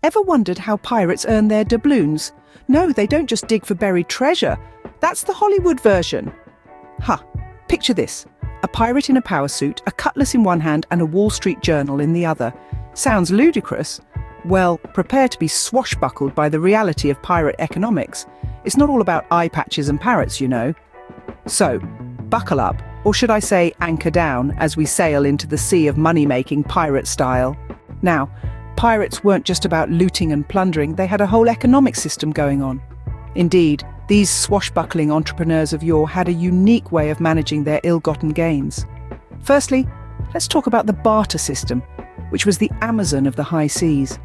Ever wondered how pirates earn their doubloons? No, they don't just dig for buried treasure. That's the Hollywood version. Picture this. A pirate in a power suit, a cutlass in one hand and a Wall Street Journal in the other. Sounds ludicrous? Well, prepare to be swashbuckled by the reality of pirate economics. It's not all about eye patches and parrots, you know. So, buckle up, or should I say anchor down, as we sail into the sea of money-making pirate style. Now, pirates weren't just about looting and plundering, they had a whole economic system going on. Indeed, these swashbuckling entrepreneurs of yore had a unique way of managing their ill-gotten gains. Firstly, let's talk about the barter system, which was the Amazon of the high seas.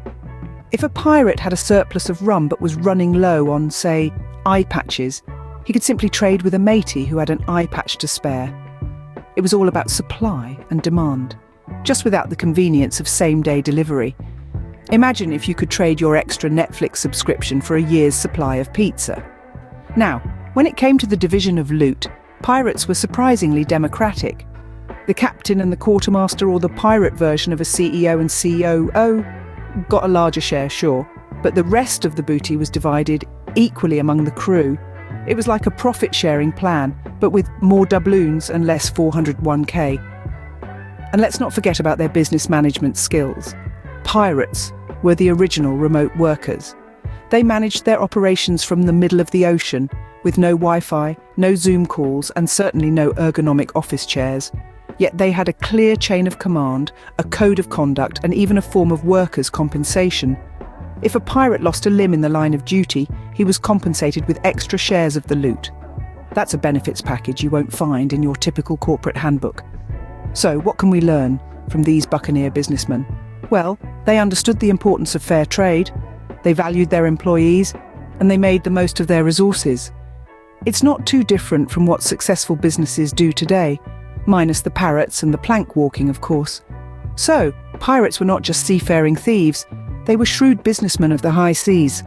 If a pirate had a surplus of rum but was running low on, say, eye patches, he could simply trade with a matey who had an eye patch to spare. It was all about supply and demand, just without the convenience of same-day delivery. Imagine if you could trade your extra Netflix subscription for a year's supply of pizza. Now, when it came to the division of loot, pirates were surprisingly democratic. The captain and the quartermaster, or the pirate version of a CEO and COO, got a larger share, sure, but the rest of the booty was divided equally among the crew. It was like a profit-sharing plan, but with more doubloons and less 401k. And let's not forget about their business management skills. Pirates were the original remote workers. They managed their operations from the middle of the ocean, with no Wi-Fi, no Zoom calls, and certainly no ergonomic office chairs. Yet they had a clear chain of command, a code of conduct, and even a form of workers' compensation. If a pirate lost a limb in the line of duty, he was compensated with extra shares of the loot. That's a benefits package you won't find in your typical corporate handbook. So, what can we learn from these buccaneer businessmen? Well, they understood the importance of fair trade, they valued their employees, and they made the most of their resources. It's not too different from what successful businesses do today, minus the parrots and the plank walking, of course. So, pirates were not just seafaring thieves, they were shrewd businessmen of the high seas.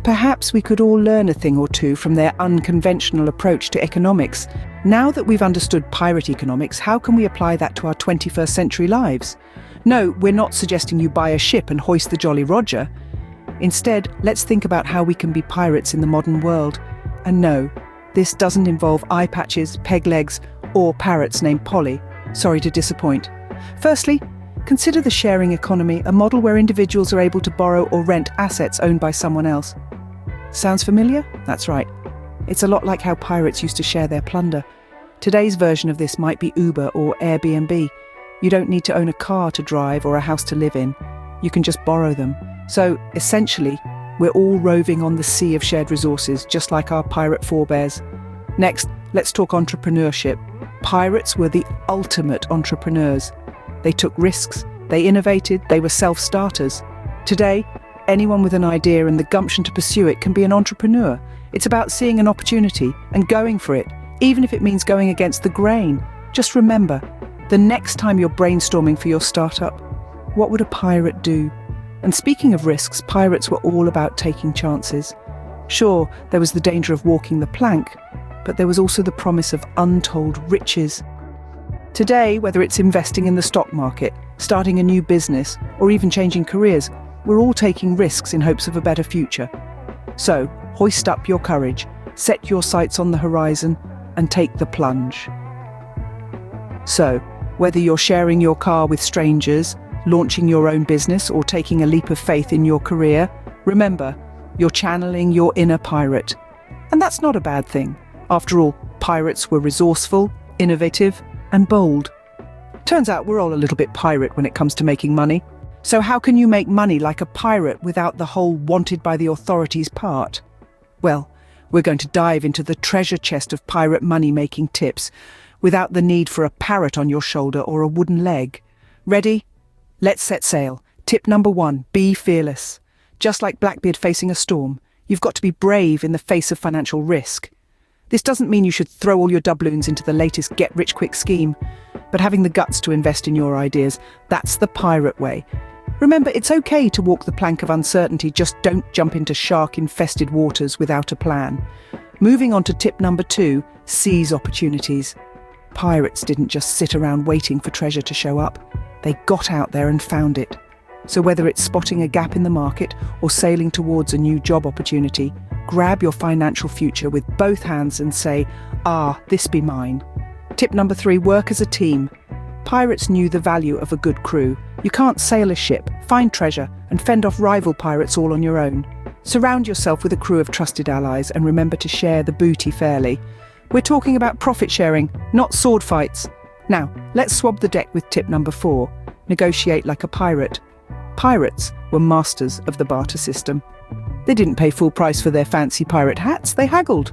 Perhaps we could all learn a thing or two from their unconventional approach to economics. Now that we've understood pirate economics, how can we apply that to our 21st century lives? No, we're not suggesting you buy a ship and hoist the Jolly Roger. Instead, let's think about how we can be pirates in the modern world. And no, this doesn't involve eye patches, peg legs, or parrots named Polly. Sorry to disappoint. Firstly, consider the sharing economy, a model where individuals are able to borrow or rent assets owned by someone else. Sounds familiar? That's right. It's a lot like how pirates used to share their plunder. Today's version of this might be Uber or Airbnb. You don't need to own a car to drive or a house to live in. You can just borrow them. So, essentially, we're all roving on the sea of shared resources, just like our pirate forebears. Next, let's talk entrepreneurship. Pirates were the ultimate entrepreneurs. They took risks, they innovated, they were self-starters. Today, anyone with an idea and the gumption to pursue it can be an entrepreneur. It's about seeing an opportunity and going for it, even if it means going against the grain. Just remember, the next time you're brainstorming for your startup, what would a pirate do? And speaking of risks, pirates were all about taking chances. Sure, there was the danger of walking the plank, but there was also the promise of untold riches. Today, whether it's investing in the stock market, starting a new business, or even changing careers, we're all taking risks in hopes of a better future. So, hoist up your courage, set your sights on the horizon, and take the plunge. So, whether you're sharing your car with strangers, launching your own business, or taking a leap of faith in your career, remember, you're channeling your inner pirate. And that's not a bad thing. After all, pirates were resourceful, innovative, and bold. Turns out we're all a little bit pirate when it comes to making money. So how can you make money like a pirate without the whole wanted by the authorities part? Well, we're going to dive into the treasure chest of pirate money-making tips without the need for a parrot on your shoulder or a wooden leg. Ready? Let's set sail. Tip number 1, be fearless. Just like Blackbeard facing a storm, you've got to be brave in the face of financial risk. This doesn't mean you should throw all your doubloons into the latest get-rich-quick scheme, but having the guts to invest in your ideas, that's the pirate way. Remember, it's okay to walk the plank of uncertainty, just don't jump into shark-infested waters without a plan. Moving on to tip number 2, seize opportunities. Pirates didn't just sit around waiting for treasure to show up. They got out there and found it. So whether it's spotting a gap in the market or sailing towards a new job opportunity, grab your financial future with both hands and say, "Ah, this be mine." Tip number 3, work as a team. Pirates knew the value of a good crew. You can't sail a ship, find treasure, and fend off rival pirates all on your own. Surround yourself with a crew of trusted allies and remember to share the booty fairly. We're talking about profit sharing, not sword fights. Now, let's swab the deck with tip number 4. Negotiate like a pirate. Pirates were masters of the barter system. They didn't pay full price for their fancy pirate hats, they haggled.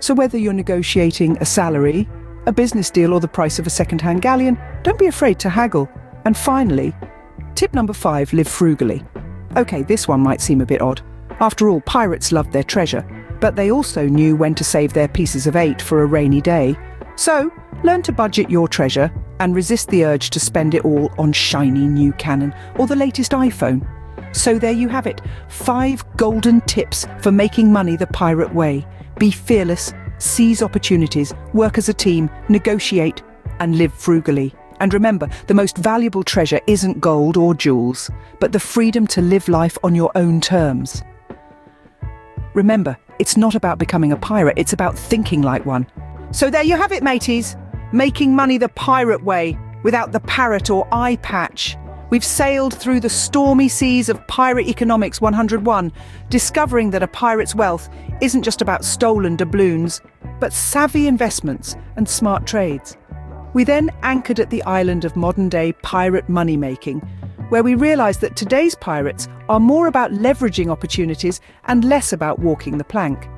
So whether you're negotiating a salary, a business deal, or the price of a second-hand galleon, don't be afraid to haggle. And finally, tip number 5, live frugally. Okay, this one might seem a bit odd. After all, pirates loved their treasure, but they also knew when to save their pieces of 8 for a rainy day. So, learn to budget your treasure and resist the urge to spend it all on shiny new Canon or the latest iPhone. So there you have it, 5 golden tips for making money the pirate way. Be fearless, seize opportunities, work as a team, negotiate, and live frugally. And remember, the most valuable treasure isn't gold or jewels, but the freedom to live life on your own terms. Remember, it's not about becoming a pirate, it's about thinking like one. So there you have it, mateys. Making money the pirate way, without the parrot or eye patch. We've sailed through the stormy seas of Pirate Economics 101, discovering that a pirate's wealth isn't just about stolen doubloons, but savvy investments and smart trades. We then anchored at the island of modern-day pirate money-making, where we realised that today's pirates are more about leveraging opportunities and less about walking the plank.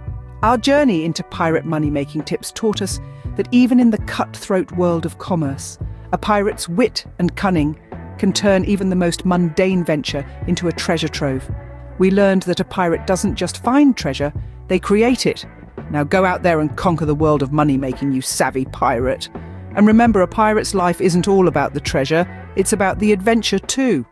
Our journey into pirate money-making tips taught us that even in the cutthroat world of commerce, a pirate's wit and cunning can turn even the most mundane venture into a treasure trove. We learned that a pirate doesn't just find treasure, they create it. Now go out there and conquer the world of money-making, you savvy pirate. And remember, a pirate's life isn't all about the treasure, it's about the adventure too.